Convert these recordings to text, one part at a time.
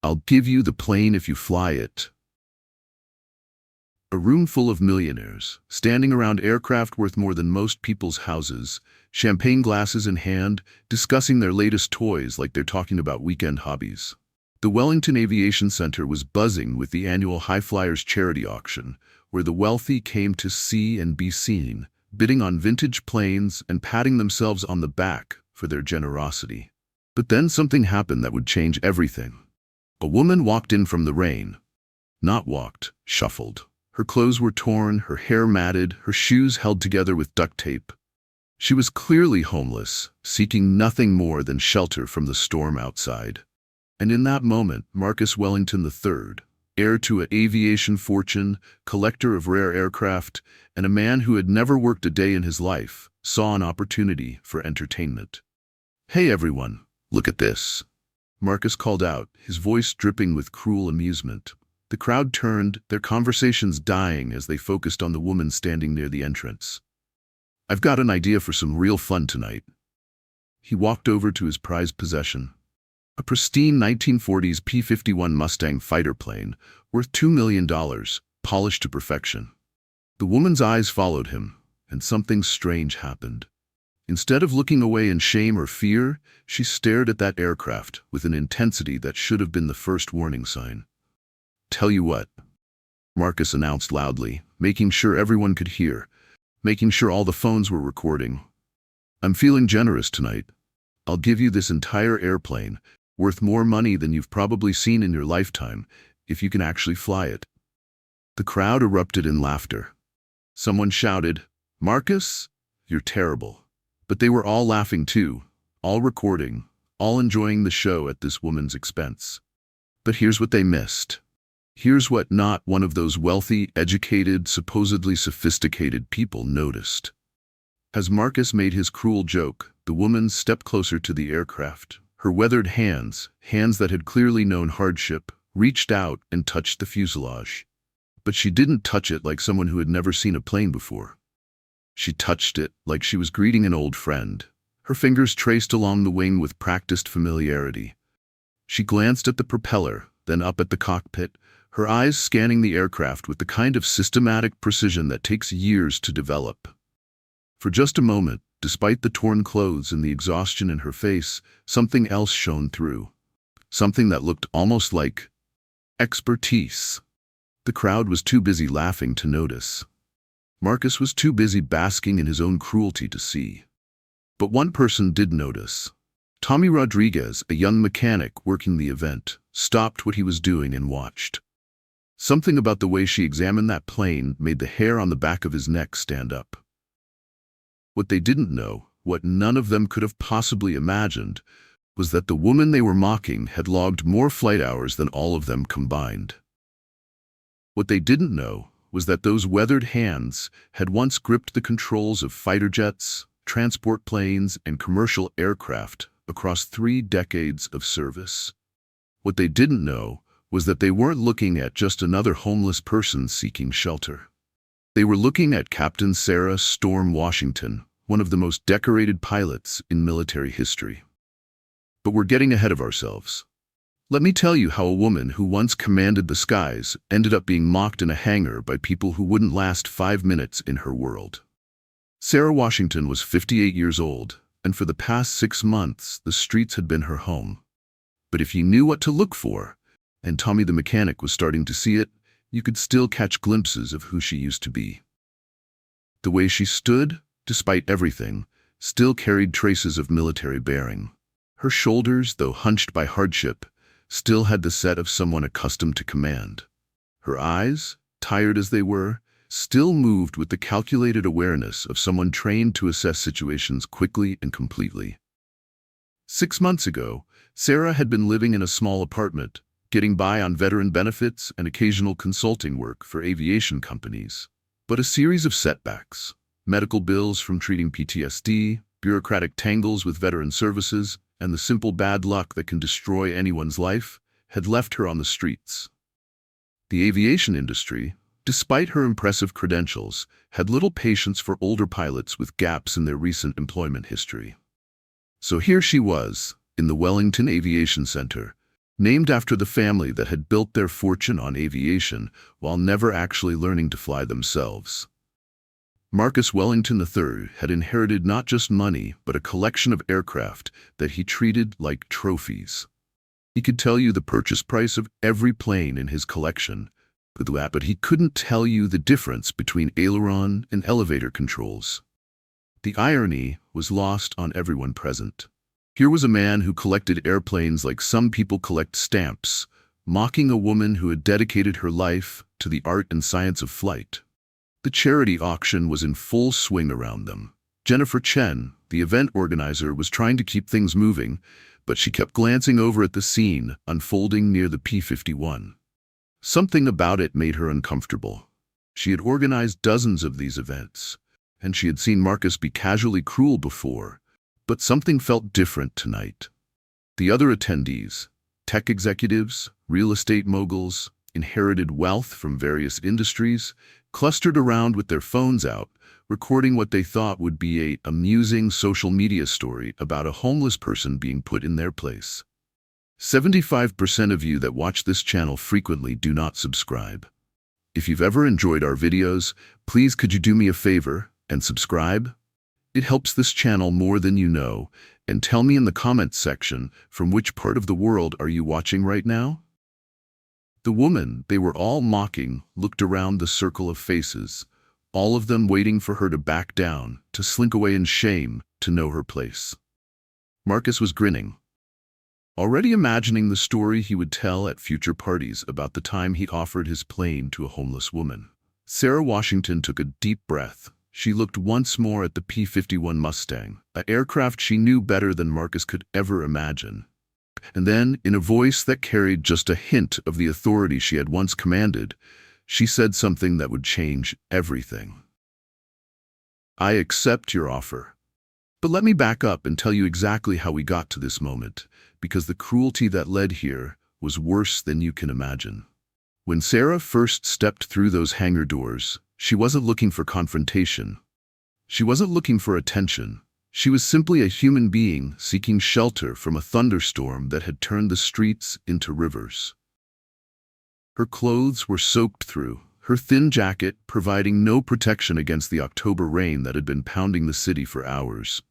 I'll give you the plane if you fly it. A room full of millionaires, standing around aircraft worth more than most people's houses, champagne glasses in hand, discussing their latest toys like they're talking about weekend hobbies. The Wellington Aviation Center was buzzing with the annual High Flyers charity auction, where the wealthy came to see and be seen, bidding on vintage planes and patting themselves on the back for their generosity. But then something happened that would change everything. A woman walked in from the rain. Not walked, shuffled. Her clothes were torn, her hair matted, her shoes held together with duct tape. She was clearly homeless, seeking nothing more than shelter from the storm outside. And in that moment, Marcus Wellington III, heir to an aviation fortune, collector of rare aircraft, and a man who had never worked a day in his life, saw an opportunity for entertainment. "Hey everyone, look at this," Marcus called out, his voice dripping with cruel amusement. The crowd turned, their conversations dying as they focused on the woman standing near the entrance. "I've got an idea for some real fun tonight." He walked over to his prized possession, a pristine 1940s P-51 Mustang fighter plane worth $2 million, polished to perfection. The woman's eyes followed him, and something strange happened. Instead of looking away in shame or fear, she stared at that aircraft with an intensity that should have been the first warning sign. "Tell you what," Marcus announced loudly, making sure everyone could hear, making sure all the phones were recording. "I'm feeling generous tonight. I'll give you this entire airplane, worth more money than you've probably seen in your lifetime, if you can actually fly it." The crowd erupted in laughter. Someone shouted, "Marcus, you're terrible." But they were all laughing too, all recording, all enjoying the show at this woman's expense. But here's what they missed. Here's what not one of those wealthy, educated, supposedly sophisticated people noticed. As Marcus made his cruel joke, the woman stepped closer to the aircraft. Her weathered hands that had clearly known hardship, reached out and touched the fuselage. But she didn't touch it like someone who had never seen a plane before. She touched it like she was greeting an old friend. Her fingers traced along the wing with practiced familiarity. She glanced at the propeller, then up at the cockpit, her eyes scanning the aircraft with the kind of systematic precision that takes years to develop. For just a moment, despite the torn clothes and the exhaustion in her face, something else shone through. Something that looked almost like expertise. The crowd was too busy laughing to notice. Marcus was too busy basking in his own cruelty to see. But one person did notice. Tommy Rodriguez, a young mechanic working the event, stopped what he was doing and watched. Something about the way she examined that plane made the hair on the back of his neck stand up. What they didn't know, what none of them could have possibly imagined, was that the woman they were mocking had logged more flight hours than all of them combined. What they didn't know was that those weathered hands had once gripped the controls of fighter jets, transport planes, and commercial aircraft across 3 decades of service. What they didn't know was that they weren't looking at just another homeless person seeking shelter. They were looking at Captain Sarah Storm Washington, one of the most decorated pilots in military history. But we're getting ahead of ourselves. Let me tell you how a woman who once commanded the skies ended up being mocked in a hangar by people who wouldn't last 5 minutes in her world. Sarah Washington was 58 years old, and for the past 6 months, the streets had been her home. But if you knew what to look for, and Tommy the mechanic was starting to see it, you could still catch glimpses of who she used to be. The way she stood, despite everything, still carried traces of military bearing. Her shoulders, though hunched by hardship, still had the set of someone accustomed to command. Her eyes, tired as they were, still moved with the calculated awareness of someone trained to assess situations quickly and completely. 6 months ago, Sarah had been living in a small apartment, getting by on veteran benefits and occasional consulting work for aviation companies. But a series of setbacks, medical bills from treating PTSD, bureaucratic tangles with veteran services, and the simple bad luck that can destroy anyone's life, had left her on the streets. The aviation industry, despite her impressive credentials, had little patience for older pilots with gaps in their recent employment history. So here she was, in the Wellington Aviation Center, named after the family that had built their fortune on aviation while never actually learning to fly themselves. Marcus Wellington III had inherited not just money, but a collection of aircraft that he treated like trophies. He could tell you the purchase price of every plane in his collection, but he couldn't tell you the difference between aileron and elevator controls. The irony was lost on everyone present. Here was a man who collected airplanes like some people collect stamps, mocking a woman who had dedicated her life to the art and science of flight. The charity auction was in full swing around them. Jennifer Chen, the event organizer, was trying to keep things moving, but she kept glancing over at the scene unfolding near the P-51. Something about it made her uncomfortable. She had organized dozens of these events, and she had seen Marcus be casually cruel before, but something felt different tonight. The other attendees, tech executives, real estate moguls, inherited wealth from various industries, clustered around with their phones out, recording what they thought would be an amusing social media story about a homeless person being put in their place. 75% of you that watch this channel frequently do not subscribe. If you've ever enjoyed our videos, please could you do me a favor and subscribe? It helps this channel more than you know, and tell me in the comments section from which part of the world are you watching right now? The woman they were all mocking looked around the circle of faces, all of them waiting for her to back down, to slink away in shame, to know her place. Marcus was grinning, already imagining the story he would tell at future parties about the time he offered his plane to a homeless woman. Sarah Washington took a deep breath. She looked once more at the P-51 Mustang, an aircraft she knew better than Marcus could ever imagine. And then, in a voice that carried just a hint of the authority she had once commanded, she said something that would change everything. "I accept your offer. But let me back up and tell you exactly how we got to this moment, because the cruelty that led here was worse than you can imagine." When Sarah first stepped through those hangar doors, she wasn't looking for confrontation. She wasn't looking for attention. She was simply a human being seeking shelter from a thunderstorm that had turned the streets into rivers. Her clothes were soaked through, her thin jacket providing no protection against the October rain that had been pounding the city for hours.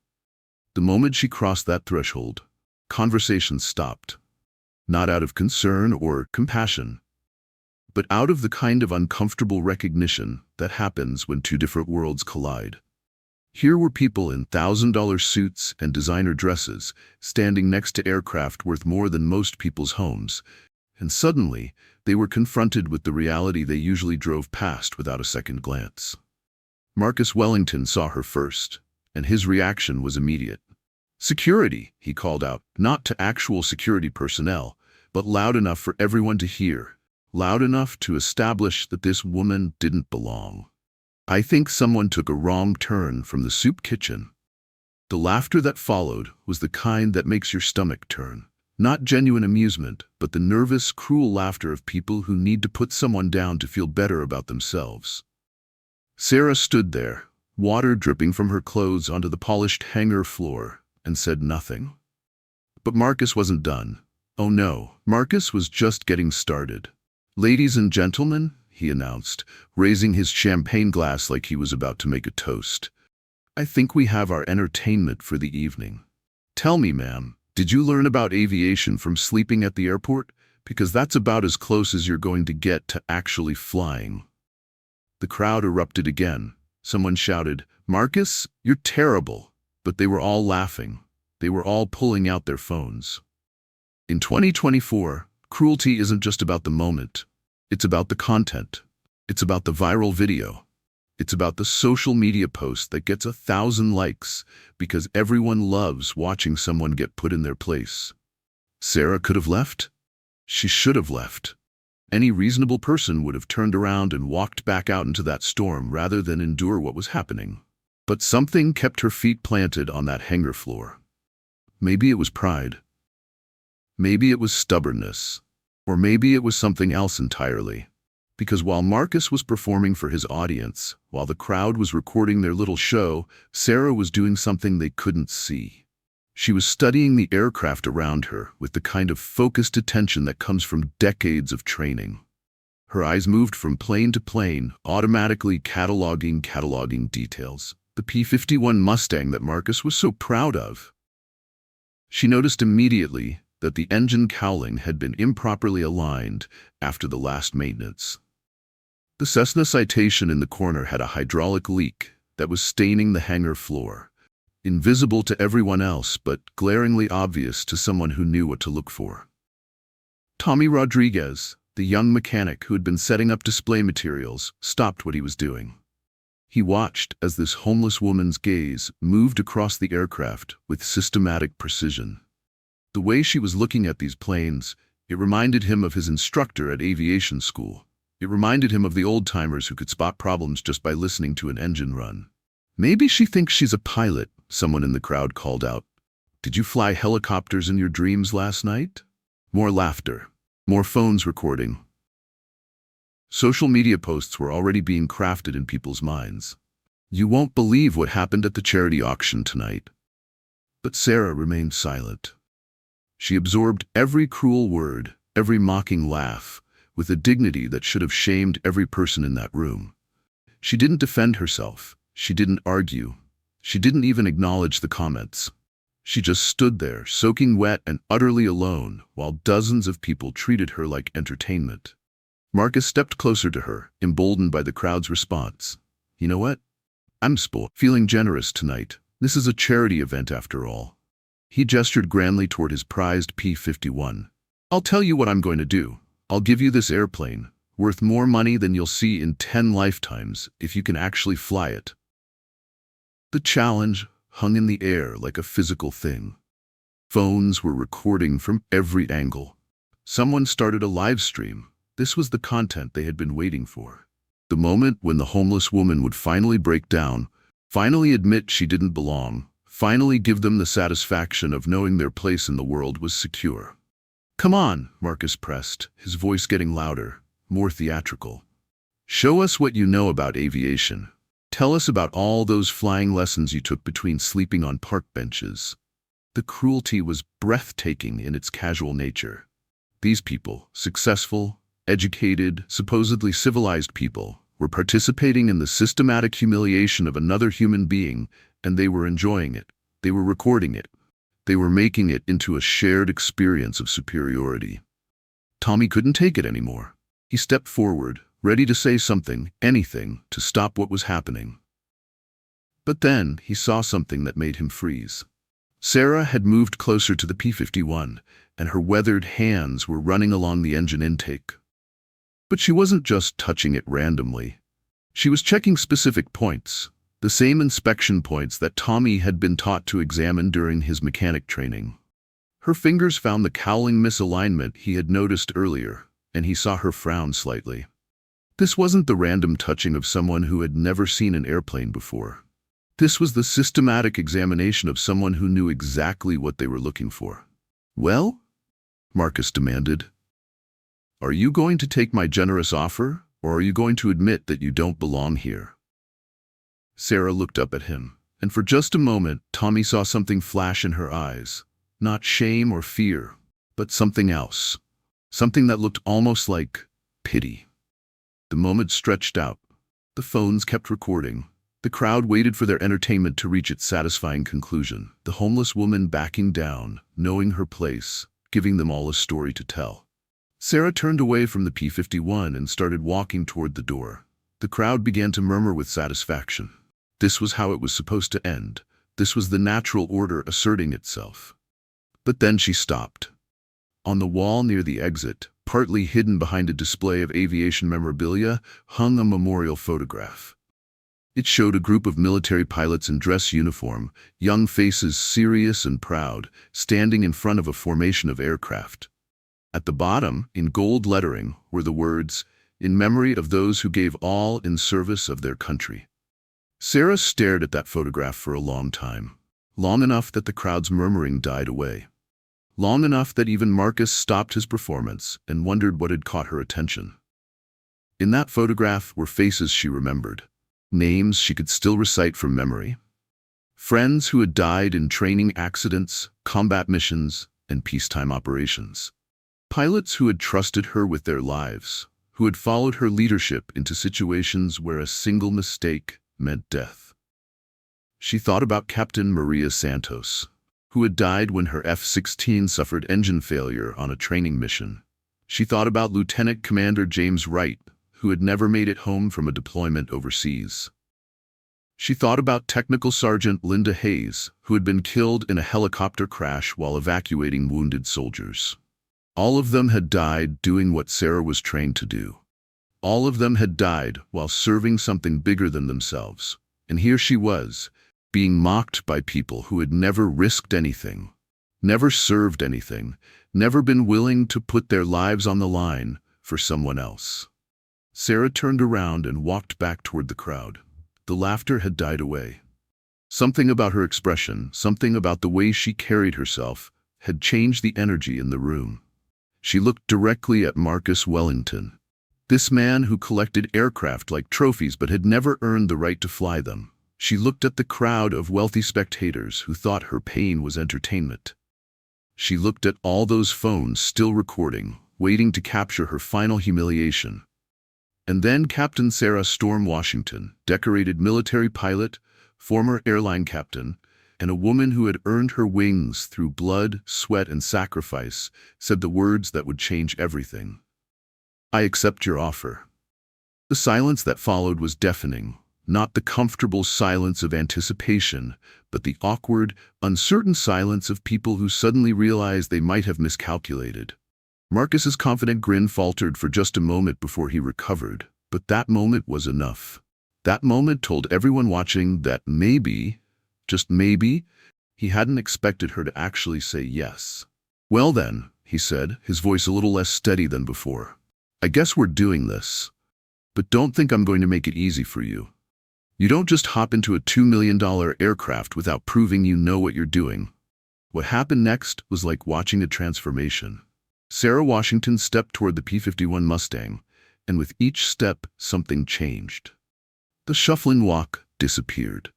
The moment she crossed that threshold, conversation stopped. Not out of concern or compassion, but out of the kind of uncomfortable recognition that happens when two different worlds collide. Here were people in $1,000 suits and designer dresses, standing next to aircraft worth more than most people's homes, and suddenly they were confronted with the reality they usually drove past without a second glance. Marcus Wellington saw her first, and his reaction was immediate. "Security," he called out, not to actual security personnel, but loud enough for everyone to hear, loud enough to establish that this woman didn't belong. "I think someone took a wrong turn from the soup kitchen." The laughter that followed was the kind that makes your stomach turn. Not genuine amusement, but the nervous, cruel laughter of people who need to put someone down to feel better about themselves. Sarah stood there, water dripping from her clothes onto the polished hangar floor, and said nothing. But Marcus wasn't done. Oh no, Marcus was just getting started. "Ladies and gentlemen," he announced, raising his champagne glass like he was about to make a toast, "I think we have our entertainment for the evening. Tell me, ma'am, did you learn about aviation from sleeping at the airport? Because that's about as close as you're going to get to actually flying." The crowd erupted again. Someone shouted, "Marcus, you're terrible." But they were all laughing. They were all pulling out their phones. In 2024, cruelty isn't just about the moment. It's about the content. It's about the viral video. It's about the social media post that gets 1,000 likes because everyone loves watching someone get put in their place. Sarah could have left. She should have left. Any reasonable person would have turned around and walked back out into that storm rather than endure what was happening. But something kept her feet planted on that hangar floor. Maybe it was pride. Maybe it was stubbornness. Or maybe it was something else entirely. Because while Marcus was performing for his audience, while the crowd was recording their little show, Sarah was doing something they couldn't see. She was studying the aircraft around her with the kind of focused attention that comes from decades of training. Her eyes moved from plane to plane, automatically cataloging details. The P-51 Mustang that Marcus was so proud of. She noticed immediately that the engine cowling had been improperly aligned after the last maintenance. The Cessna Citation in the corner had a hydraulic leak that was staining the hangar floor, invisible to everyone else but glaringly obvious to someone who knew what to look for. Tommy Rodriguez, the young mechanic who had been setting up display materials, stopped what he was doing. He watched as this homeless woman's gaze moved across the aircraft with systematic precision. The way she was looking at these planes, it reminded him of his instructor at aviation school. It reminded him of the old-timers who could spot problems just by listening to an engine run. "Maybe she thinks she's a pilot," someone in the crowd called out. "Did you fly helicopters in your dreams last night?" More laughter. More phones recording. Social media posts were already being crafted in people's minds. "You won't believe what happened at the charity auction tonight." But Sarah remained silent. She absorbed every cruel word, every mocking laugh, with a dignity that should have shamed every person in that room. She didn't defend herself. She didn't argue. She didn't even acknowledge the comments. She just stood there, soaking wet and utterly alone, while dozens of people treated her like entertainment. Marcus stepped closer to her, emboldened by the crowd's response. "You know what? I'm feeling generous tonight. This is a charity event after all." He gestured grandly toward his prized P-51. "I'll tell you what I'm going to do. I'll give you this airplane, worth more money than you'll see in 10 lifetimes, if you can actually fly it." The challenge hung in the air like a physical thing. Phones were recording from every angle. Someone started a live stream. This was the content they had been waiting for. The moment when the homeless woman would finally break down, finally admit she didn't belong, finally give them the satisfaction of knowing their place in the world was secure. "Come on," Marcus pressed, his voice getting louder, more theatrical. "Show us what you know about aviation. Tell us about all those flying lessons you took between sleeping on park benches." The cruelty was breathtaking in its casual nature. These people, successful, educated, supposedly civilized people, were participating in the systematic humiliation of another human being, and they were enjoying it. They were recording it. They were making it into a shared experience of superiority. Tommy couldn't take it anymore. He stepped forward, ready to say something, anything, to stop what was happening. But then he saw something that made him freeze. Sarah had moved closer to the P-51, and her weathered hands were running along the engine intake. But she wasn't just touching it randomly. She was checking specific points, the same inspection points that Tommy had been taught to examine during his mechanic training. Her fingers found the cowling misalignment he had noticed earlier, and he saw her frown slightly. This wasn't the random touching of someone who had never seen an airplane before. This was the systematic examination of someone who knew exactly what they were looking for. "Well?" Marcus demanded. "Are you going to take my generous offer, or are you going to admit that you don't belong here?" Sarah looked up at him, and for just a moment, Tommy saw something flash in her eyes. Not shame or fear, but something else. Something that looked almost like pity. The moment stretched out. The phones kept recording. The crowd waited for their entertainment to reach its satisfying conclusion. The homeless woman backing down, knowing her place, giving them all a story to tell. Sarah turned away from the P-51 and started walking toward the door. The crowd began to murmur with satisfaction. This was how it was supposed to end. This was the natural order asserting itself. But then she stopped. On the wall near the exit, partly hidden behind a display of aviation memorabilia, hung a memorial photograph. It showed a group of military pilots in dress uniform, young faces serious and proud, standing in front of a formation of aircraft. At the bottom, in gold lettering, were the words, "In memory of those who gave all in service of their country." Sarah stared at that photograph for a long time, long enough that the crowd's murmuring died away. Long enough that even Marcus stopped his performance and wondered what had caught her attention. In that photograph were faces she remembered, names she could still recite from memory. Friends who had died in training accidents, combat missions, and peacetime operations. Pilots who had trusted her with their lives, who had followed her leadership into situations where a single mistake meant death. She thought about Captain Maria Santos, who had died when her F-16 suffered engine failure on a training mission. She thought about Lieutenant Commander James Wright, who had never made it home from a deployment overseas. She thought about Technical Sergeant Linda Hayes, who had been killed in a helicopter crash while evacuating wounded soldiers. All of them had died doing what Sarah was trained to do. All of them had died while serving something bigger than themselves. And here she was, being mocked by people who had never risked anything, never served anything, never been willing to put their lives on the line for someone else. Sarah turned around and walked back toward the crowd. The laughter had died away. Something about her expression, something about the way she carried herself, had changed the energy in the room. She looked directly at Marcus Wellington, this man who collected aircraft like trophies but had never earned the right to fly them. She looked at the crowd of wealthy spectators who thought her pain was entertainment. She looked at all those phones still recording, waiting to capture her final humiliation. And then Captain Sarah Storm Washington, decorated military pilot, former airline captain, and a woman who had earned her wings through blood, sweat, and sacrifice, said the words that would change everything. "I accept your offer." The silence that followed was deafening, not the comfortable silence of anticipation, but the awkward, uncertain silence of people who suddenly realized they might have miscalculated. Marcus's confident grin faltered for just a moment before he recovered, but that moment was enough. That moment told everyone watching that maybe, just maybe, he hadn't expected her to actually say yes. "Well then," he said, his voice a little less steady than before, "I guess we're doing this. But don't think I'm going to make it easy for you. You don't just hop into a $2 million aircraft without proving you know what you're doing." What happened next was like watching a transformation. Sarah Washington stepped toward the P-51 Mustang, and with each step, something changed. The shuffling walk disappeared.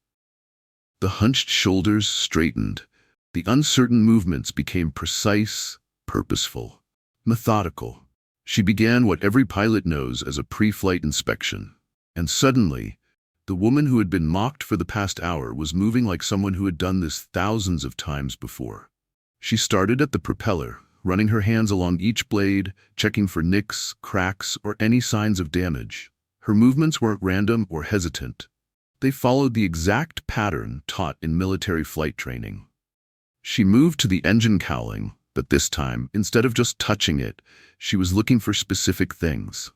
The hunched shoulders straightened. The uncertain movements became precise, purposeful, methodical. She began what every pilot knows as a pre-flight inspection. And suddenly, the woman who had been mocked for the past hour was moving like someone who had done this thousands of times before. She started at the propeller, running her hands along each blade, checking for nicks, cracks, or any signs of damage. Her movements weren't random or hesitant. They followed the exact pattern taught in military flight training. She moved to the engine cowling, but this time, instead of just touching it, she was looking for specific things.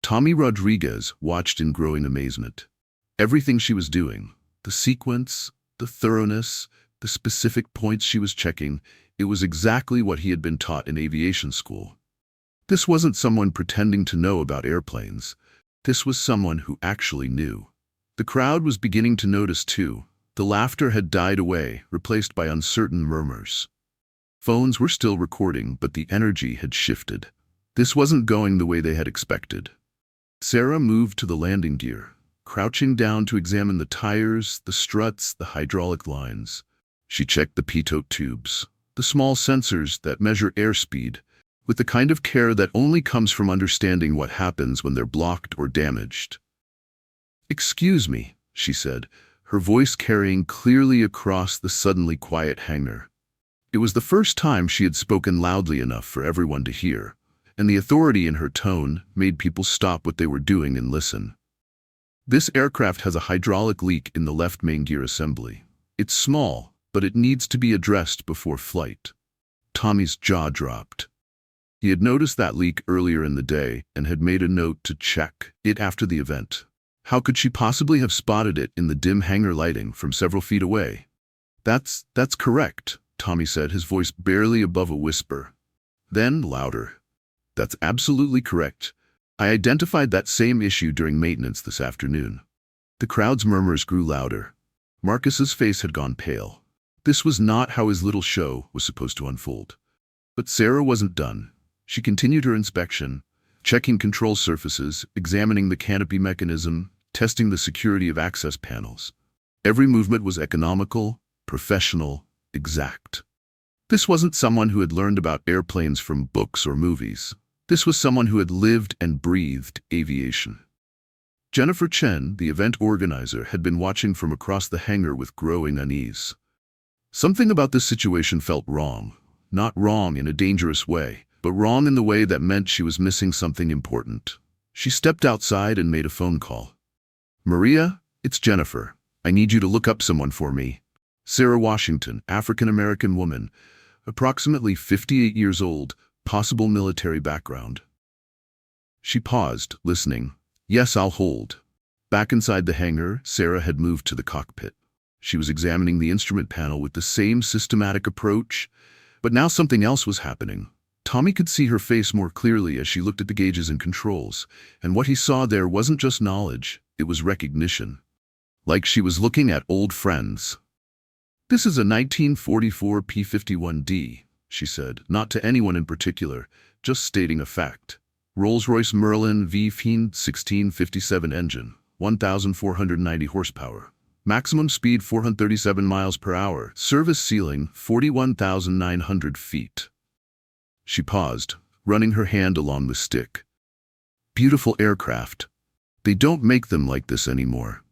Tommy Rodriguez watched in growing amazement. Everything she was doing, the sequence, the thoroughness, the specific points she was checking, it was exactly what he had been taught in aviation school. This wasn't someone pretending to know about airplanes. This was someone who actually knew. The crowd was beginning to notice too. The laughter had died away, replaced by uncertain murmurs. Phones were still recording, but the energy had shifted. This wasn't going the way they had expected. Sarah moved to the landing gear, crouching down to examine the tires, the struts, the hydraulic lines. She checked the pitot tubes, the small sensors that measure airspeed, with the kind of care that only comes from understanding what happens when they're blocked or damaged. "Excuse me," she said, her voice carrying clearly across the suddenly quiet hangar. It was the first time she had spoken loudly enough for everyone to hear, and the authority in her tone made people stop what they were doing and listen. "This aircraft has a hydraulic leak in the left main gear assembly. It's small, but it needs to be addressed before flight." Tommy's jaw dropped. He had noticed that leak earlier in the day and had made a note to check it after the event. How could she possibly have spotted it in the dim hangar lighting from several feet away? That's correct," Tommy said, his voice barely above a whisper. Then, louder. "That's absolutely correct. I identified that same issue during maintenance this afternoon." The crowd's murmurs grew louder. Marcus's face had gone pale. This was not how his little show was supposed to unfold. But Sarah wasn't done. She continued her inspection, checking control surfaces, examining the canopy mechanism, testing the security of access panels. Every movement was economical, professional, exact. This wasn't someone who had learned about airplanes from books or movies. This was someone who had lived and breathed aviation. Jennifer Chen, the event organizer, had been watching from across the hangar with growing unease. Something about this situation felt wrong. Not wrong in a dangerous way, but wrong in the way that meant she was missing something important. She stepped outside and made a phone call. "Maria, it's Jennifer. I need you to look up someone for me." Sarah Washington, African-American woman, approximately 58 years old, possible military background. She paused, listening. "Yes, I'll hold." Back inside the hangar, Sarah had moved to the cockpit. She was examining the instrument panel with the same systematic approach, but now something else was happening. Tommy could see her face more clearly as she looked at the gauges and controls, and what he saw there wasn't just knowledge, it was recognition. Like she was looking at old friends. "This is a 1944 P-51D, she said, not to anyone in particular, just stating a fact. Rolls-Royce Merlin V-Fiend 1657 engine, 1,490 horsepower. Maximum speed 437 miles per hour. Service ceiling 41,900 feet. She paused, running her hand along the stick. "Beautiful aircraft. They don't make them like this anymore."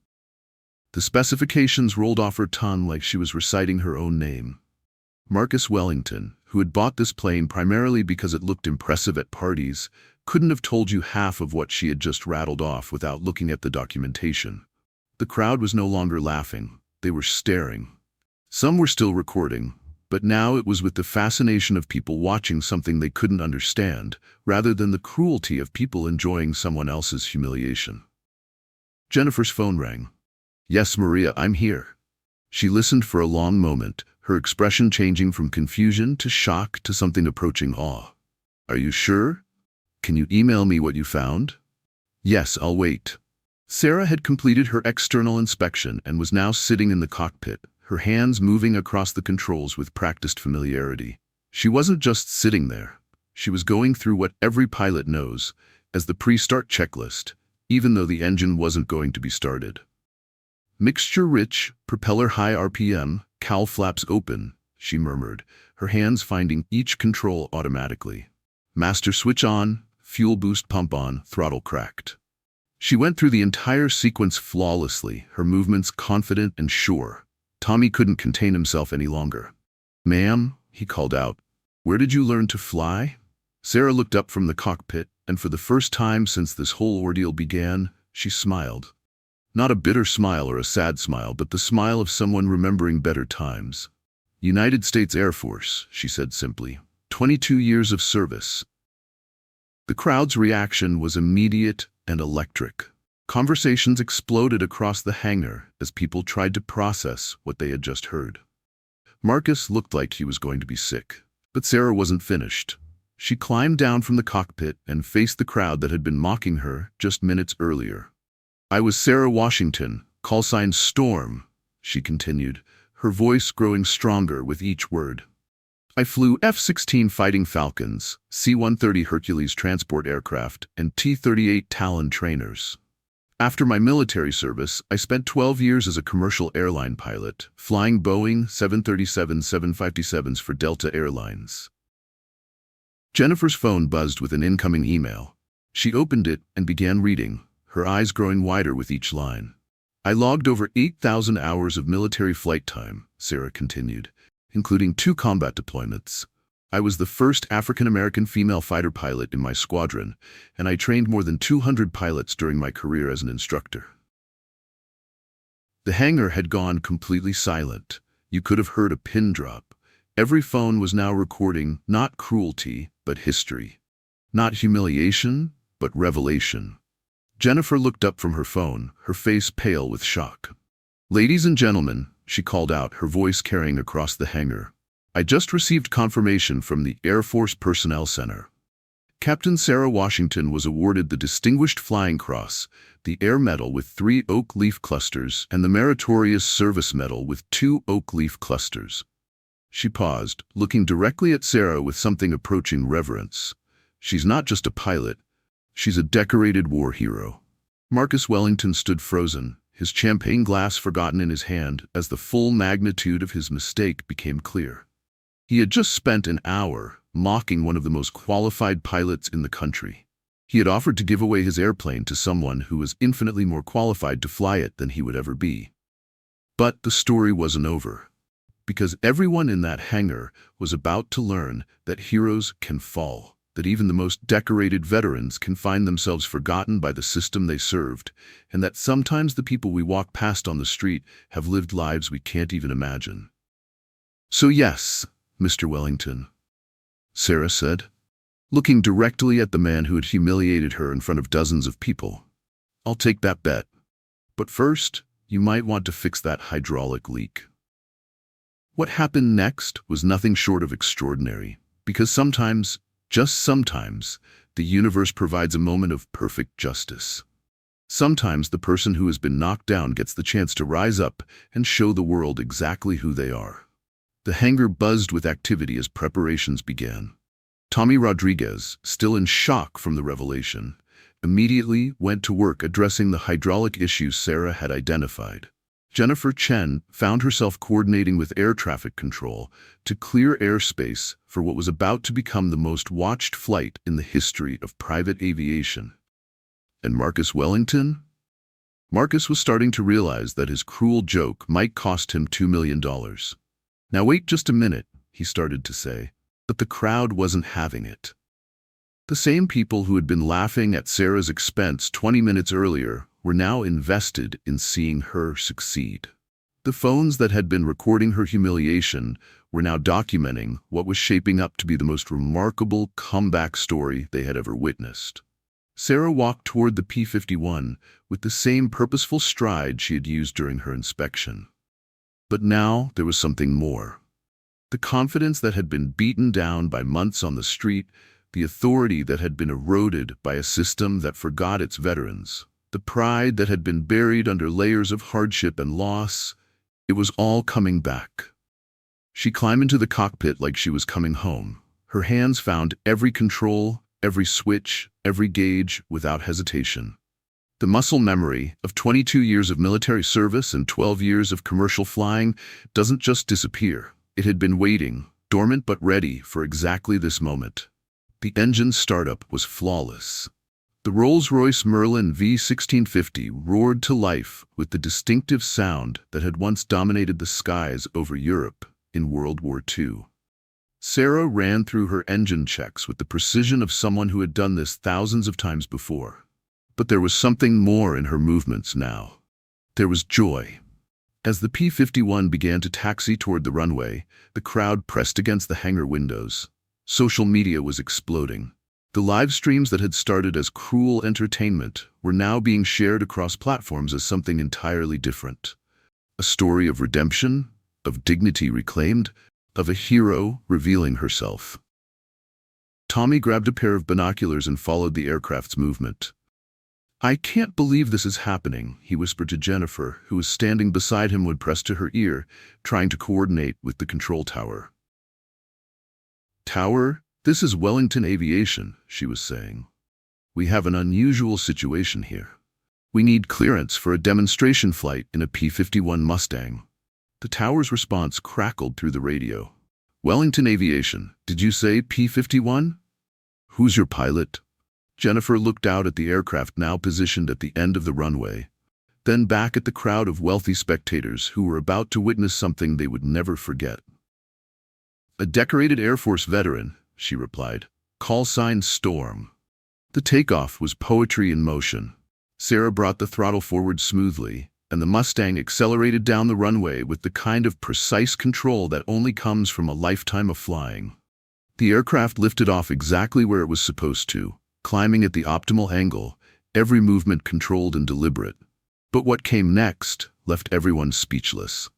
The specifications rolled off her tongue like she was reciting her own name. Marcus Wellington, who had bought this plane primarily because it looked impressive at parties, couldn't have told you half of what she had just rattled off without looking at the documentation. The crowd was no longer laughing. They were staring. Some were still recording, but now it was with the fascination of people watching something they couldn't understand, rather than the cruelty of people enjoying someone else's humiliation. Jennifer's phone rang. "Yes, Maria, I'm here." She listened for a long moment, her expression changing from confusion to shock to something approaching awe. "Are you sure? Can you email me what you found?" "Yes, I'll wait." Sarah had completed her external inspection and was now sitting in the cockpit, her hands moving across the controls with practiced familiarity. She wasn't just sitting there. She was going through what every pilot knows as the pre-start checklist, even though the engine wasn't going to be started. "Mixture rich, propeller high RPM, cowl flaps open," she murmured, her hands finding each control automatically. "Master switch on, fuel boost pump on, throttle cracked." She went through the entire sequence flawlessly, her movements confident and sure. Tommy couldn't contain himself any longer. "Ma'am," he called out, "where did you learn to fly?" Sarah looked up from the cockpit, and for the first time since this whole ordeal began, she smiled. Not a bitter smile or a sad smile, but the smile of someone remembering better times. "United States Air Force," she said simply. 22 years of service." The crowd's reaction was immediate and electric. Conversations exploded across the hangar as people tried to process what they had just heard. Marcus looked like he was going to be sick, but Sarah wasn't finished. She climbed down from the cockpit and faced the crowd that had been mocking her just minutes earlier. "I was Sarah Washington, call sign Storm," she continued, her voice growing stronger with each word. "I flew F-16 Fighting Falcons, C-130 Hercules transport aircraft, and T-38 Talon trainers. After my military service, I spent 12 years as a commercial airline pilot, flying Boeing 737-757s for Delta Airlines." Jennifer's phone buzzed with an incoming email. She opened it and began reading, her eyes growing wider with each line. "I logged over 8,000 hours of military flight time," Sarah continued, "including 2 combat deployments. I was the first African-American female fighter pilot in my squadron, and I trained more than 200 pilots during my career as an instructor." The hangar had gone completely silent. You could have heard a pin drop. Every phone was now recording not cruelty, but history. Not humiliation, but revelation. Jennifer looked up from her phone, her face pale with shock. "Ladies and gentlemen," she called out, her voice carrying across the hangar, "I just received confirmation from the Air Force Personnel Center. Captain Sarah Washington was awarded the Distinguished Flying Cross, the Air Medal with 3 oak leaf clusters, and the Meritorious Service Medal with 2 oak leaf clusters." She paused, looking directly at Sarah with something approaching reverence. "She's not just a pilot. She's a decorated war hero." Marcus Wellington stood frozen, his champagne glass forgotten in his hand as the full magnitude of his mistake became clear. He had just spent an hour mocking one of the most qualified pilots in the country. He had offered to give away his airplane to someone who was infinitely more qualified to fly it than he would ever be. But the story wasn't over, because everyone in that hangar was about to learn that heroes can fall, that even the most decorated veterans can find themselves forgotten by the system they served, and that sometimes the people we walk past on the street have lived lives we can't even imagine. "So yes, Mr. Wellington," Sarah said, looking directly at the man who had humiliated her in front of dozens of people. "I'll take that bet. But first, you might want to fix that hydraulic leak." What happened next was nothing short of extraordinary, because sometimes, just sometimes, the universe provides a moment of perfect justice. Sometimes the person who has been knocked down gets the chance to rise up and show the world exactly who they are. The hangar buzzed with activity as preparations began. Tommy Rodriguez, still in shock from the revelation, immediately went to work addressing the hydraulic issues Sarah had identified. Jennifer Chen found herself coordinating with air traffic control to clear airspace for what was about to become the most watched flight in the history of private aviation. And Marcus Wellington? Marcus was starting to realize that his cruel joke might cost him $2 million. "Now wait just a minute," he started to say, but the crowd wasn't having it. The same people who had been laughing at Sarah's expense 20 minutes earlier were now invested in seeing her succeed. The phones that had been recording her humiliation were now documenting what was shaping up to be the most remarkable comeback story they had ever witnessed. Sarah walked toward the P-51 with the same purposeful stride she had used during her inspection. But now there was something more. The confidence that had been beaten down by months on the street, the authority that had been eroded by a system that forgot its veterans, the pride that had been buried under layers of hardship and loss, it was all coming back. She climbed into the cockpit like she was coming home. Her hands found every control, every switch, every gauge without hesitation. The muscle memory of 22 years of military service and 12 years of commercial flying doesn't just disappear. It had been waiting, dormant but ready for exactly this moment. The engine startup was flawless. The Rolls-Royce Merlin V1650 roared to life with the distinctive sound that had once dominated the skies over Europe in World War II. Sarah ran through her engine checks with the precision of someone who had done this thousands of times before. But there was something more in her movements now. There was joy. As the P-51 began to taxi toward the runway, the crowd pressed against the hangar windows. Social media was exploding. The live streams that had started as cruel entertainment were now being shared across platforms as something entirely different. A story of redemption, of dignity reclaimed, of a hero revealing herself. Tommy grabbed a pair of binoculars and followed the aircraft's movement. "I can't believe this is happening," he whispered to Jennifer, who was standing beside him when pressed to her ear, trying to coordinate with the control tower. "Tower, this is Wellington Aviation," she was saying. "We have an unusual situation here. We need clearance for a demonstration flight in a P-51 Mustang." The tower's response crackled through the radio. "Wellington Aviation, did you say P-51? Who's your pilot?" Jennifer looked out at the aircraft now positioned at the end of the runway, then back at the crowd of wealthy spectators who were about to witness something they would never forget. "A decorated Air Force veteran," she replied. "Call sign Storm." The takeoff was poetry in motion. Sarah brought the throttle forward smoothly, and the Mustang accelerated down the runway with the kind of precise control that only comes from a lifetime of flying. The aircraft lifted off exactly where it was supposed to, climbing at the optimal angle, every movement controlled and deliberate. But what came next left everyone speechless.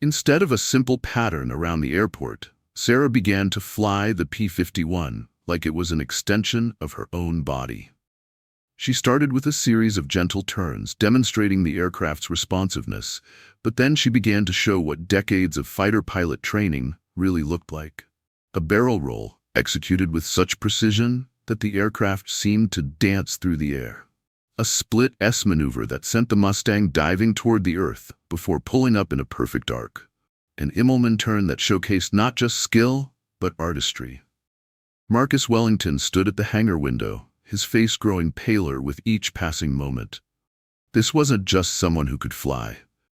Instead of a simple pattern around the airport, Sarah began to fly the P-51 like it was an extension of her own body. She started with a series of gentle turns, demonstrating the aircraft's responsiveness, but then she began to show what decades of fighter pilot training really looked like. A barrel roll, executed with such precision that the aircraft seemed to dance through the air. A split S maneuver that sent the Mustang diving toward the earth before pulling up in a perfect arc. An Immelman turn that showcased not just skill, but artistry. Marcus Wellington stood at the hangar window, his face growing paler with each passing moment. This wasn't just someone who could fly.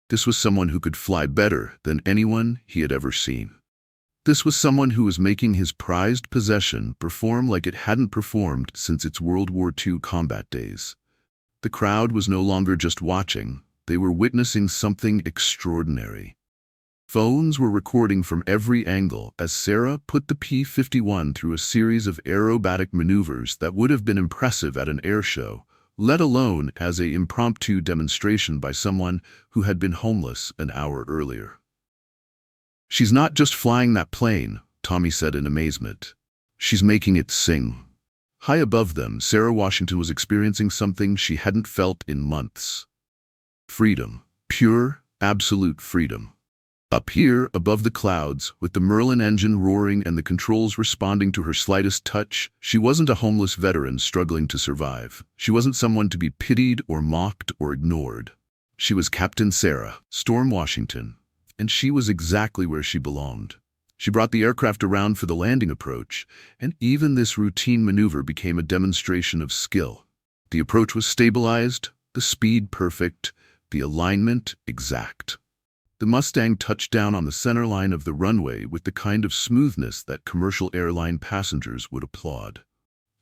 This was someone who could fly better than anyone he had ever seen. This was someone who was making his prized possession perform like it hadn't performed since its World War II combat days. The crowd was no longer just watching, they were witnessing something extraordinary. Phones were recording from every angle as Sarah put the P-51 through a series of aerobatic maneuvers that would have been impressive at an air show, let alone as an impromptu demonstration by someone who had been homeless an hour earlier. "She's not just flying that plane," Tommy said in amazement. "She's making it sing." High above them, Sarah Washington was experiencing something she hadn't felt in months. Freedom. Pure, absolute freedom. Up here, above the clouds, with the Merlin engine roaring and the controls responding to her slightest touch, she wasn't a homeless veteran struggling to survive. She wasn't someone to be pitied or mocked or ignored. She was Captain Sarah, Storm Washington, and she was exactly where she belonged. She brought the aircraft around for the landing approach, and even this routine maneuver became a demonstration of skill. The approach was stabilized, the speed perfect, the alignment exact. The Mustang touched down on the center line of the runway with the kind of smoothness that commercial airline passengers would applaud.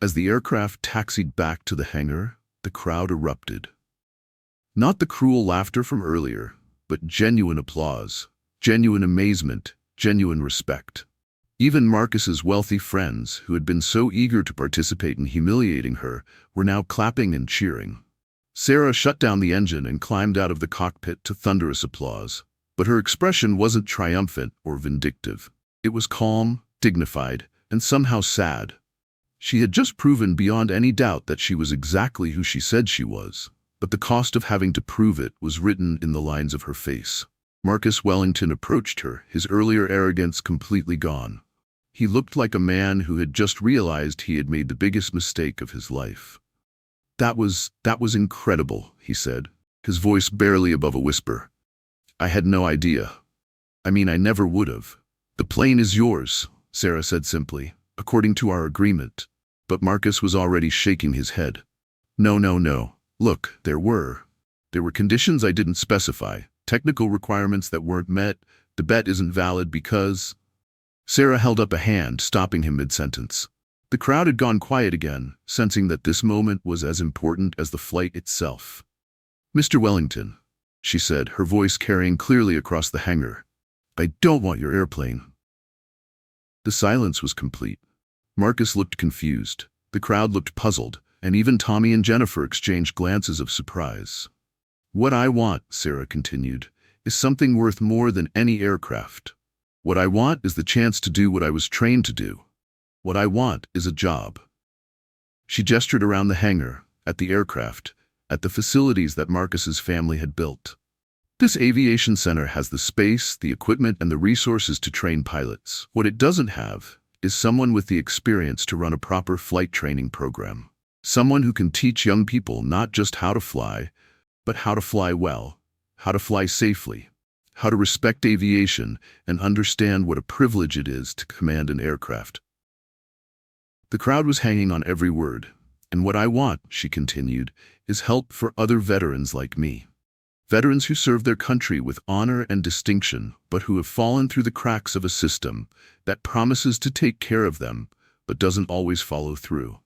As the aircraft taxied back to the hangar, the crowd erupted. Not the cruel laughter from earlier, but genuine applause, genuine amazement, genuine respect. Even Marcus's wealthy friends, who had been so eager to participate in humiliating her, were now clapping and cheering. Sarah shut down the engine and climbed out of the cockpit to thunderous applause. But her expression wasn't triumphant or vindictive. It was calm, dignified, and somehow sad. She had just proven beyond any doubt that she was exactly who she said she was. But the cost of having to prove it was written in the lines of her face. Marcus Wellington approached her, his earlier arrogance completely gone. He looked like a man who had just realized he had made the biggest mistake of his life. That was incredible," he said, his voice barely above a whisper. "I had no idea. I mean, I never would have." "The plane is yours," Sarah said simply, "according to our agreement." But Marcus was already shaking his head. No. Look, there were conditions I didn't specify, technical requirements that weren't met. The bet isn't valid because—" Sarah held up a hand, stopping him mid-sentence. The crowd had gone quiet again, sensing that this moment was as important as the flight itself. "Mr. Wellington," she said, her voice carrying clearly across the hangar, "I don't want your airplane." The silence was complete. Marcus looked confused, the crowd looked puzzled, and even Tommy and Jennifer exchanged glances of surprise. "What I want," Sarah continued, "is something worth more than any aircraft. What I want is the chance to do what I was trained to do. What I want is a job." She gestured around the hangar, at the aircraft, at the facilities that Marcus's family had built. "This aviation center has the space, the equipment, and the resources to train pilots. What it doesn't have is someone with the experience to run a proper flight training program. Someone who can teach young people not just how to fly, but how to fly well, how to fly safely, how to respect aviation, and understand what a privilege it is to command an aircraft." The crowd was hanging on every word. "And what I want," she continued, "is help for other veterans like me. Veterans who serve their country with honor and distinction, but who have fallen through the cracks of a system that promises to take care of them, but doesn't always follow through."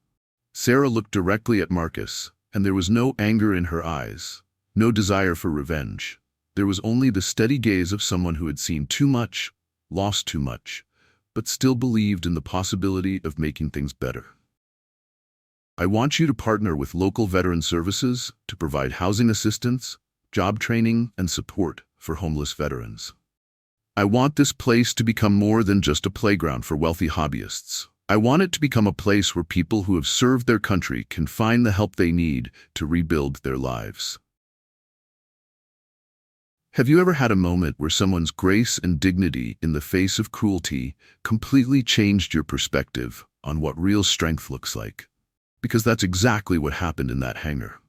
Sarah looked directly at Marcus, and there was no anger in her eyes, no desire for revenge. There was only the steady gaze of someone who had seen too much, lost too much, but still believed in the possibility of making things better. "I want you to partner with local veteran services to provide housing assistance, job training, and support for homeless veterans. I want this place to become more than just a playground for wealthy hobbyists. I want it to become a place where people who have served their country can find the help they need to rebuild their lives." Have you ever had a moment where someone's grace and dignity in the face of cruelty completely changed your perspective on what real strength looks like? Because that's exactly what happened in that hangar.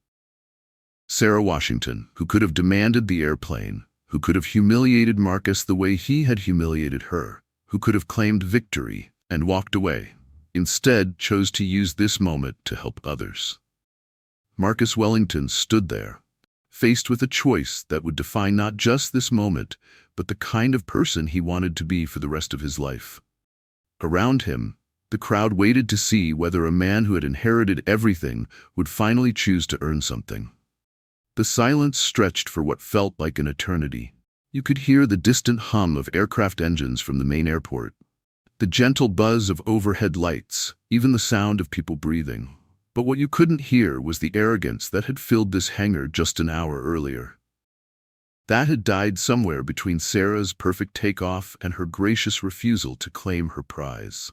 Sarah Washington, who could have demanded the airplane, who could have humiliated Marcus the way he had humiliated her, who could have claimed victory and walked away, instead chose to use this moment to help others. Marcus Wellington stood there, faced with a choice that would define not just this moment, but the kind of person he wanted to be for the rest of his life. Around him, the crowd waited to see whether a man who had inherited everything would finally choose to earn something. The silence stretched for what felt like an eternity. You could hear the distant hum of aircraft engines from the main airport, the gentle buzz of overhead lights, even the sound of people breathing. But what you couldn't hear was the arrogance that had filled this hangar just an hour earlier. That had died somewhere between Sarah's perfect takeoff and her gracious refusal to claim her prize.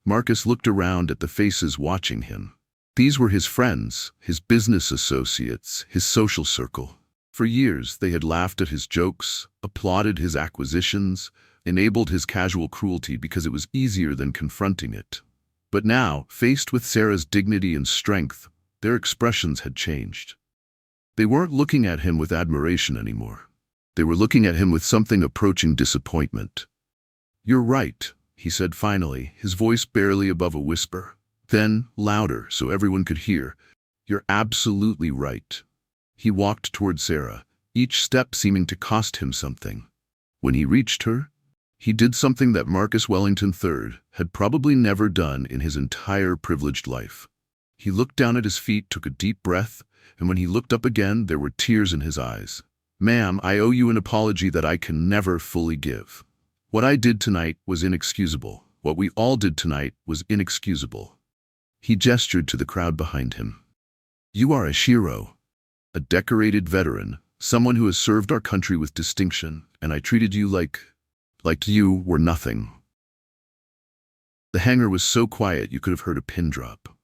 Marcus looked around at the faces watching him. These were his friends, his business associates, his social circle. For years, they had laughed at his jokes, applauded his acquisitions, enabled his casual cruelty because it was easier than confronting it. But now, faced with Sarah's dignity and strength, their expressions had changed. They weren't looking at him with admiration anymore. They were looking at him with something approaching disappointment. "You're right," he said finally, his voice barely above a whisper. Then, louder so everyone could hear, "You're absolutely right." He walked toward Sarah, each step seeming to cost him something. When he reached her, he did something that Marcus Wellington III had probably never done in his entire privileged life. He looked down at his feet, took a deep breath, and when he looked up again, there were tears in his eyes. "Ma'am, I owe you an apology that I can never fully give. What I did tonight was inexcusable. What we all did tonight was inexcusable." He gestured to the crowd behind him. "You are a hero, a decorated veteran, someone who has served our country with distinction, and I treated you like you were nothing." The hangar was so quiet you could have heard a pin drop.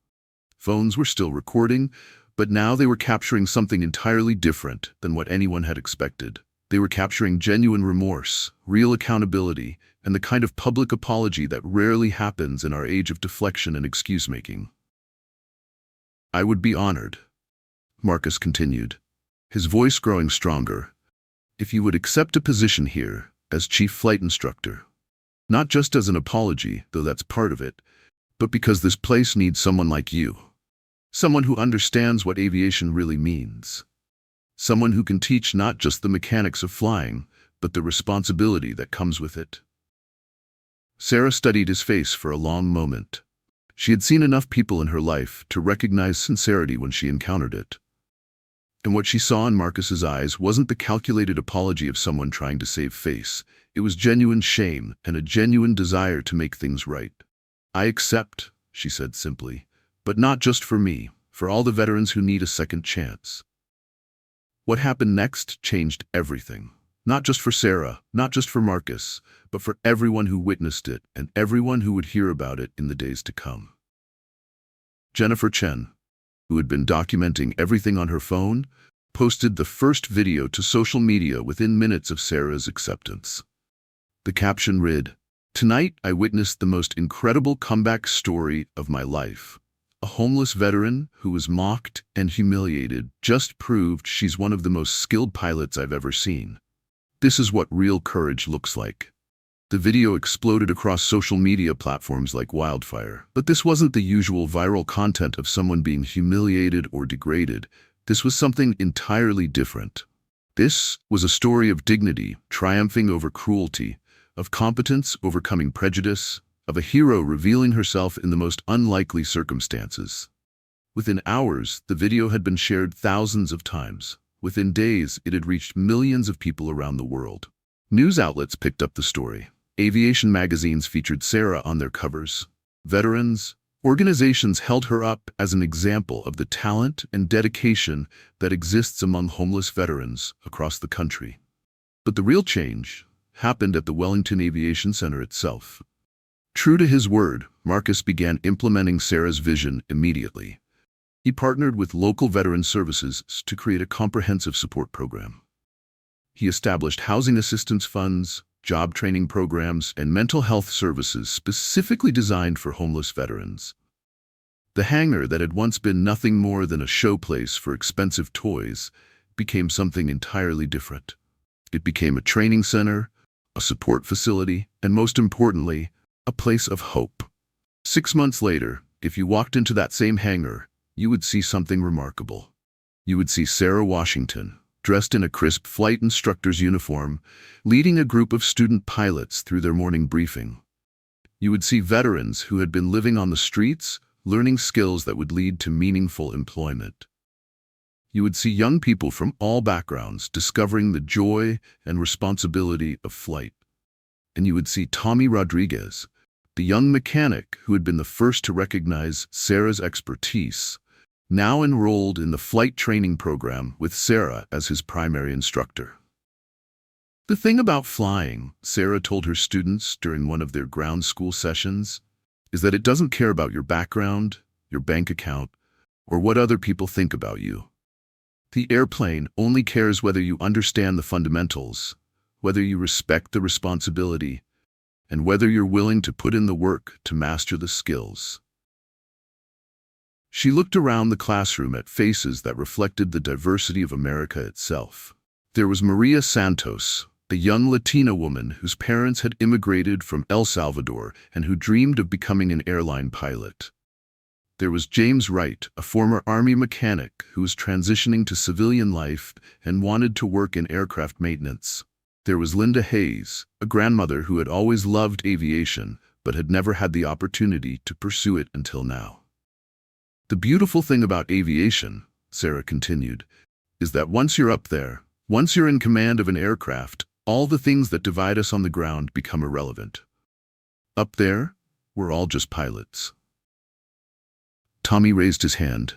Phones were still recording, but now they were capturing something entirely different than what anyone had expected. They were capturing genuine remorse, real accountability, and the kind of public apology that rarely happens in our age of deflection and excuse-making. "I would be honored," Marcus continued, his voice growing stronger, "if you would accept a position here as chief flight instructor. Not just as an apology, though that's part of it, but because this place needs someone like you. Someone who understands what aviation really means. Someone who can teach not just the mechanics of flying, but the responsibility that comes with it." Sarah studied his face for a long moment. She had seen enough people in her life to recognize sincerity when she encountered it. And what she saw in Marcus's eyes wasn't the calculated apology of someone trying to save face. It was genuine shame and a genuine desire to make things right. "I accept," she said simply, "but not just for me, for all the veterans who need a second chance." What happened next changed everything. Not just for Sarah, not just for Marcus, but for everyone who witnessed it and everyone who would hear about it in the days to come. Jennifer Chen, who had been documenting everything on her phone, posted the first video to social media within minutes of Sarah's acceptance. The caption read, "Tonight I witnessed the most incredible comeback story of my life. A homeless veteran who was mocked and humiliated just proved she's one of the most skilled pilots I've ever seen. This is what real courage looks like." The video exploded across social media platforms like wildfire. But this wasn't the usual viral content of someone being humiliated or degraded. This was something entirely different. This was a story of dignity triumphing over cruelty, of competence overcoming prejudice, of a hero revealing herself in the most unlikely circumstances. Within hours, the video had been shared thousands of times. Within days, it had reached millions of people around the world. News outlets picked up the story. Aviation magazines featured Sarah on their covers. Veterans, organizations held her up as an example of the talent and dedication that exists among homeless veterans across the country. But the real change happened at the Wellington Aviation Center itself. True to his word, Marcus began implementing Sarah's vision immediately. He partnered with local veteran services to create a comprehensive support program. He established housing assistance funds, job training programs, and mental health services specifically designed for homeless veterans. The hangar that had once been nothing more than a showplace for expensive toys became something entirely different. It became a training center, a support facility, and most importantly, a place of hope. 6 months later, if you walked into that same hangar, you would see something remarkable. You would see Sarah Washington, dressed in a crisp flight instructor's uniform, leading a group of student pilots through their morning briefing. You would see veterans who had been living on the streets, learning skills that would lead to meaningful employment. You would see young people from all backgrounds discovering the joy and responsibility of flight. And you would see Tommy Rodriguez, the young mechanic who had been the first to recognize Sarah's expertise, now enrolled in the flight training program with Sarah as his primary instructor. The thing about flying, Sarah told her students during one of their ground school sessions, is that it doesn't care about your background, your bank account, or what other people think about you. The airplane only cares whether you understand the fundamentals, whether you respect the responsibility, and whether you're willing to put in the work to master the skills. She looked around the classroom at faces that reflected the diversity of America itself. There was Maria Santos, a young Latina woman whose parents had immigrated from El Salvador and who dreamed of becoming an airline pilot. There was James Wright, a former Army mechanic who was transitioning to civilian life and wanted to work in aircraft maintenance. There was Linda Hayes, a grandmother who had always loved aviation but had never had the opportunity to pursue it until now. The beautiful thing about aviation, Sarah continued, is that once you're up there, once you're in command of an aircraft, all the things that divide us on the ground become irrelevant. Up there, we're all just pilots. Tommy raised his hand.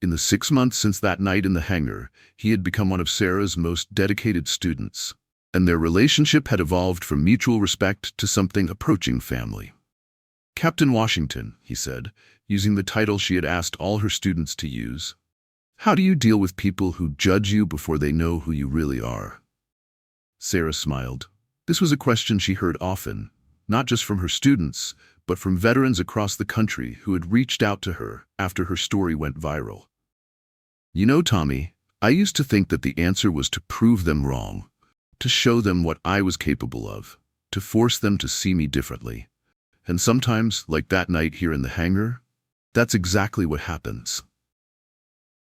In the 6 months since that night in the hangar, he had become one of Sarah's most dedicated students, and their relationship had evolved from mutual respect to something approaching family. Captain Washington, he said, using the title she had asked all her students to use. How do you deal with people who judge you before they know who you really are? Sarah smiled. This was a question she heard often, not just from her students, but from veterans across the country who had reached out to her after her story went viral. You know, Tommy, I used to think that the answer was to prove them wrong, to show them what I was capable of, to force them to see me differently. And sometimes, like that night here in the hangar, that's exactly what happens.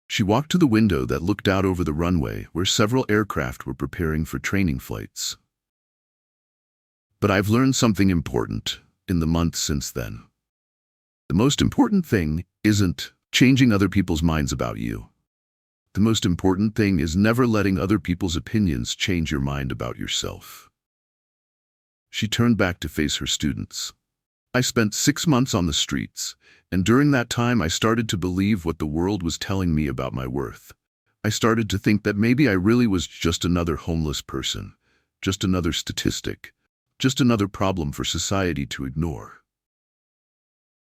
She walked to the window that looked out over the runway where several aircraft were preparing for training flights. But I've learned something important in the months since then. The most important thing isn't changing other people's minds about you. The most important thing is never letting other people's opinions change your mind about yourself. She turned back to face her students. I spent 6 months on the streets, and during that time I started to believe what the world was telling me about my worth. I started to think that maybe I really was just another homeless person, just another statistic, just another problem for society to ignore.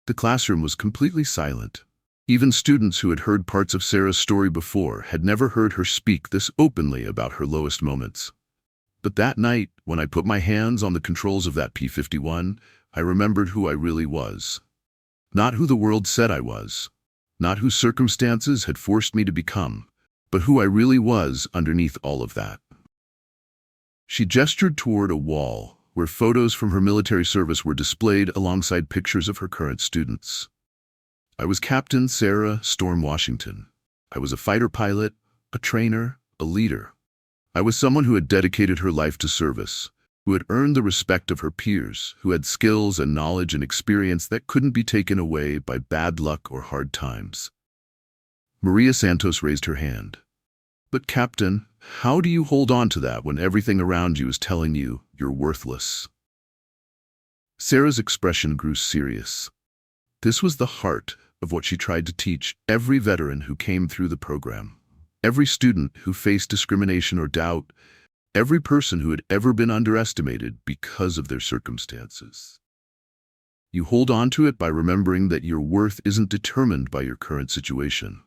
The classroom was completely silent. Even students who had heard parts of Sarah's story before had never heard her speak this openly about her lowest moments. But that night, when I put my hands on the controls of that P-51, I remembered who I really was. Not who the world said I was, not who circumstances had forced me to become, but who I really was underneath all of that. She gestured toward a wall where photos from her military service were displayed alongside pictures of her current students. I was Captain Sarah Storm Washington. I was a fighter pilot, a trainer, a leader. I was someone who had dedicated her life to service, who had earned the respect of her peers, who had skills and knowledge and experience that couldn't be taken away by bad luck or hard times. Maria Santos raised her hand. But Captain, how do you hold on to that when everything around you is telling you you're worthless? Sarah's expression grew serious. This was the heart of what she tried to teach every veteran who came through the program, every student who faced discrimination or doubt, every person who had ever been underestimated because of their circumstances. You hold on to it by remembering that your worth isn't determined by your current situation.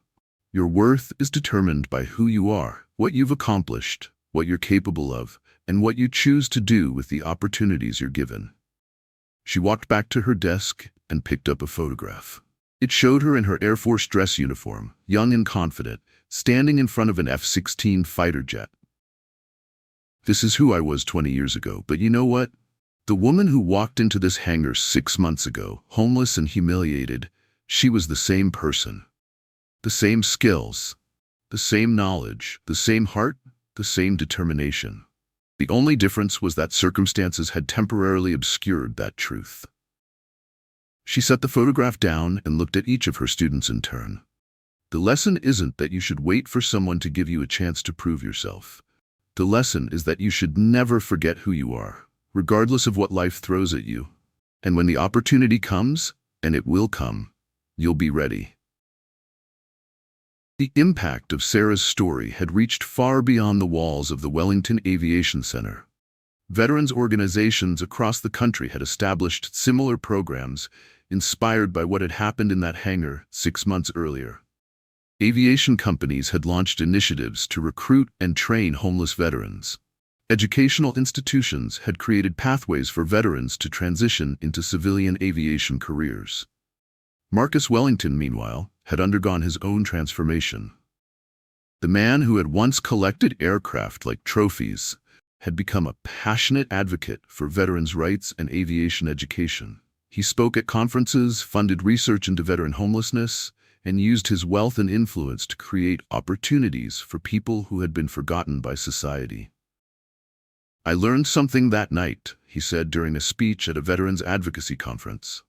Your worth is determined by who you are, what you've accomplished, what you're capable of, and what you choose to do with the opportunities you're given. She walked back to her desk and picked up a photograph. It showed her in her Air Force dress uniform, young and confident, standing in front of an F-16 fighter jet. This is who I was 20 years ago, but you know what? The woman who walked into this hangar 6 months ago, homeless and humiliated, she was the same person. The same skills, the same knowledge, the same heart, the same determination. The only difference was that circumstances had temporarily obscured that truth. She set the photograph down and looked at each of her students in turn. The lesson isn't that you should wait for someone to give you a chance to prove yourself. The lesson is that you should never forget who you are, regardless of what life throws at you. And when the opportunity comes, and it will come, you'll be ready. The impact of Sarah's story had reached far beyond the walls of the Wellington Aviation Center. Veterans organizations across the country had established similar programs inspired by what had happened in that hangar 6 months earlier. Aviation companies had launched initiatives to recruit and train homeless veterans. Educational institutions had created pathways for veterans to transition into civilian aviation careers. Marcus Wellington, meanwhile, had undergone his own transformation. The man who had once collected aircraft like trophies had become a passionate advocate for veterans' rights and aviation education. He spoke at conferences, funded research into veteran homelessness, and used his wealth and influence to create opportunities for people who had been forgotten by society. "I learned something that night," he said during a speech at a veterans advocacy conference.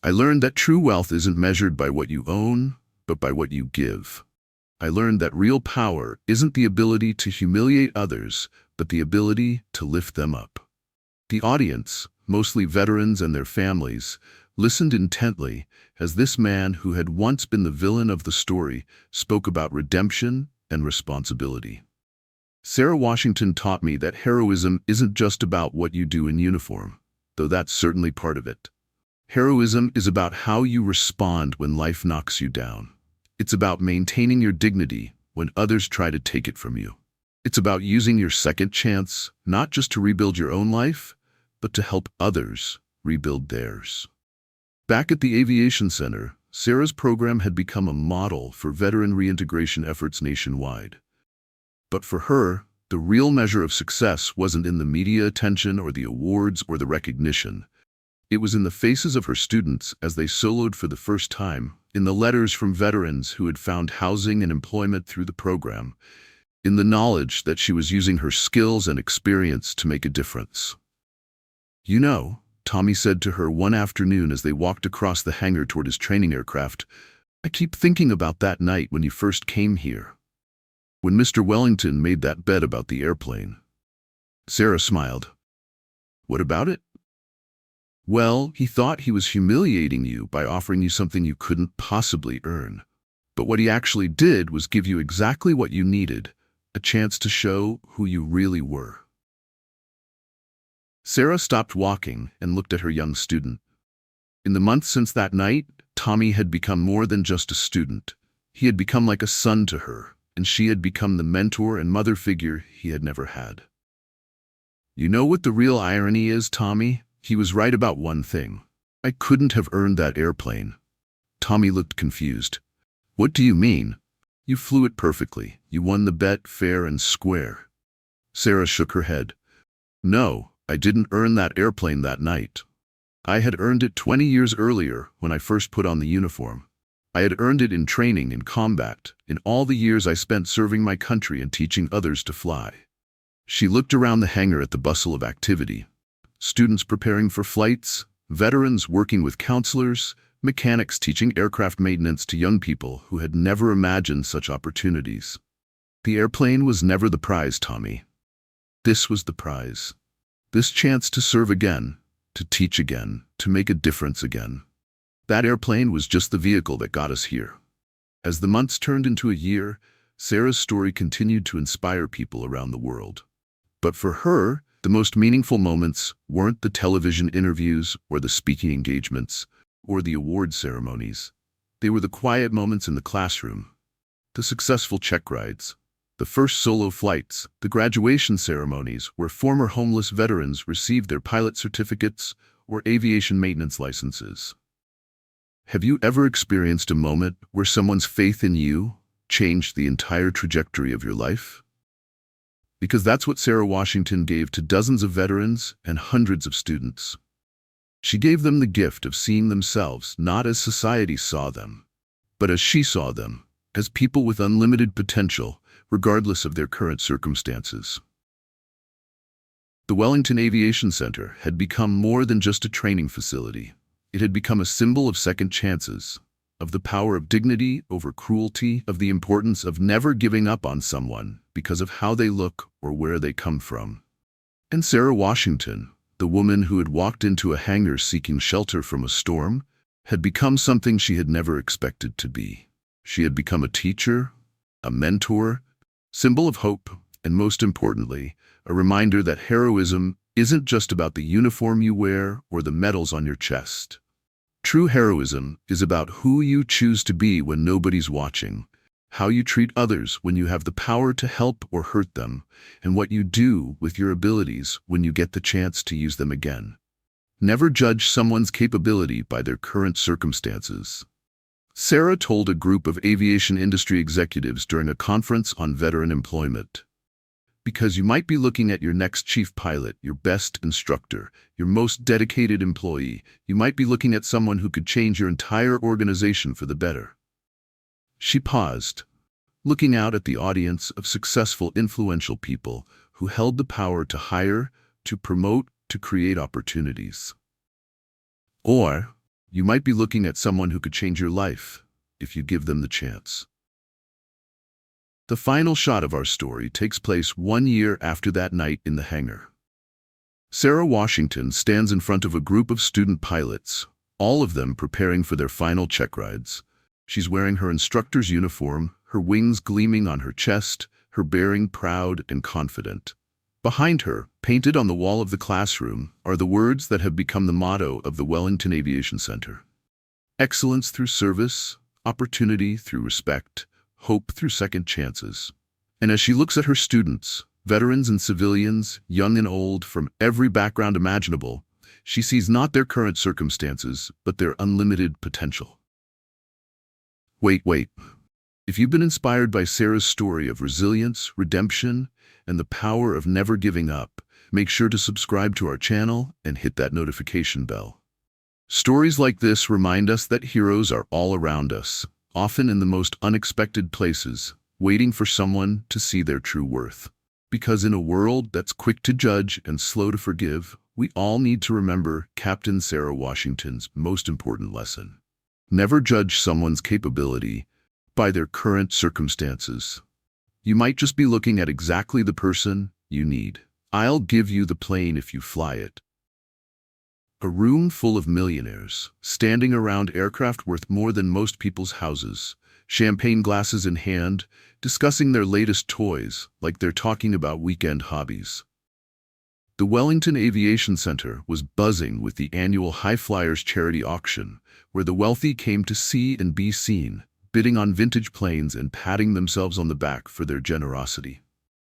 "I learned that true wealth isn't measured by what you own, but by what you give. I learned that real power isn't the ability to humiliate others, but the ability to lift them up." The audience, mostly veterans and their families, listened intently as this man who had once been the villain of the story spoke about redemption and responsibility. "Sarah Washington taught me that heroism isn't just about what you do in uniform, though that's certainly part of it. Heroism is about how you respond when life knocks you down. It's about maintaining your dignity when others try to take it from you. It's about using your second chance, not just to rebuild your own life, but to help others rebuild theirs." Back at the Aviation Center, Sarah's program had become a model for veteran reintegration efforts nationwide. But for her, the real measure of success wasn't in the media attention or the awards or the recognition. It was in the faces of her students as they soloed for the first time, in the letters from veterans who had found housing and employment through the program, in the knowledge that she was using her skills and experience to make a difference. "You know," Tommy said to her one afternoon as they walked across the hangar toward his training aircraft, "I keep thinking about that night when you first came here. When Mr. Wellington made that bet about the airplane." Sarah smiled. "What about it?" "Well, he thought he was humiliating you by offering you something you couldn't possibly earn. But what he actually did was give you exactly what you needed, a chance to show who you really were." Sarah stopped walking and looked at her young student. In the months since that night, Tommy had become more than just a student. He had become like a son to her, and she had become the mentor and mother figure he had never had. "You know what the real irony is, Tommy? He was right about one thing. I couldn't have earned that airplane." Tommy looked confused. "What do you mean?" "You flew it perfectly. You won the bet fair and square." Sarah shook her head. "No, I didn't earn that airplane that night. I had earned it 20 years earlier when I first put on the uniform. I had earned it in training, in combat, in all the years I spent serving my country and teaching others to fly." She looked around the hangar at the bustle of activity. Students preparing for flights, veterans working with counselors, mechanics teaching aircraft maintenance to young people who had never imagined such opportunities. The airplane was never the prize, Tommy. This was the prize. This chance to serve again, to teach again, to make a difference again. That airplane was just the vehicle that got us here. As the months turned into a year, Sarah's story continued to inspire people around the world. But for her, the most meaningful moments weren't the television interviews or the speaking engagements or the award ceremonies. They were the quiet moments in the classroom, the successful check rides, the first solo flights, the graduation ceremonies where former homeless veterans received their pilot certificates or aviation maintenance licenses. Have you ever experienced a moment where someone's faith in you changed the entire trajectory of your life? Because that's what Sarah Washington gave to dozens of veterans and hundreds of students. She gave them the gift of seeing themselves not as society saw them, but as she saw them, as people with unlimited potential, regardless of their current circumstances. The Wellington Aviation Center had become more than just a training facility. It had become a symbol of second chances, of the power of dignity over cruelty, of the importance of never giving up on someone because of how they look or where they come from. And Sarah Washington, the woman who had walked into a hangar seeking shelter from a storm, had become something she had never expected to be. She had become a teacher, a mentor, symbol of hope, and most importantly, a reminder that heroism isn't just about the uniform you wear or the medals on your chest. True heroism is about who you choose to be when nobody's watching, how you treat others when you have the power to help or hurt them, and what you do with your abilities when you get the chance to use them again. Never judge someone's capability by their current circumstances. Sarah told a group of aviation industry executives during a conference on veteran employment. Because you might be looking at your next chief pilot, your best instructor, your most dedicated employee. You might be looking at someone who could change your entire organization for the better. She paused, looking out at the audience of successful, influential people who held the power to hire, to promote, to create opportunities. Or you might be looking at someone who could change your life if you give them the chance. The final shot of our story takes place 1 year after that night in the hangar. Sarah Washington stands in front of a group of student pilots, all of them preparing for their final check rides. She's wearing her instructor's uniform, her wings gleaming on her chest, her bearing proud and confident. Behind her, painted on the wall of the classroom, are the words that have become the motto of the Wellington Aviation Center. Excellence through service, opportunity through respect, hope through second chances. And as she looks at her students, veterans and civilians, young and old, from every background imaginable, she sees not their current circumstances, but their unlimited potential. Wait. If you've been inspired by Sarah's story of resilience, redemption, and the power of never giving up, make sure to subscribe to our channel and hit that notification bell. Stories like this remind us that heroes are all around us, often in the most unexpected places, waiting for someone to see their true worth. Because in a world that's quick to judge and slow to forgive, we all need to remember Captain Sarah Washington's most important lesson. Never judge someone's capability by their current circumstances. You might just be looking at exactly the person you need. I'll give you the plane if you fly it. A room full of millionaires, standing around aircraft worth more than most people's houses, champagne glasses in hand, discussing their latest toys like they're talking about weekend hobbies. The Wellington Aviation Center was buzzing with the annual High Flyers charity auction, where the wealthy came to see and be seen, bidding on vintage planes and patting themselves on the back for their generosity.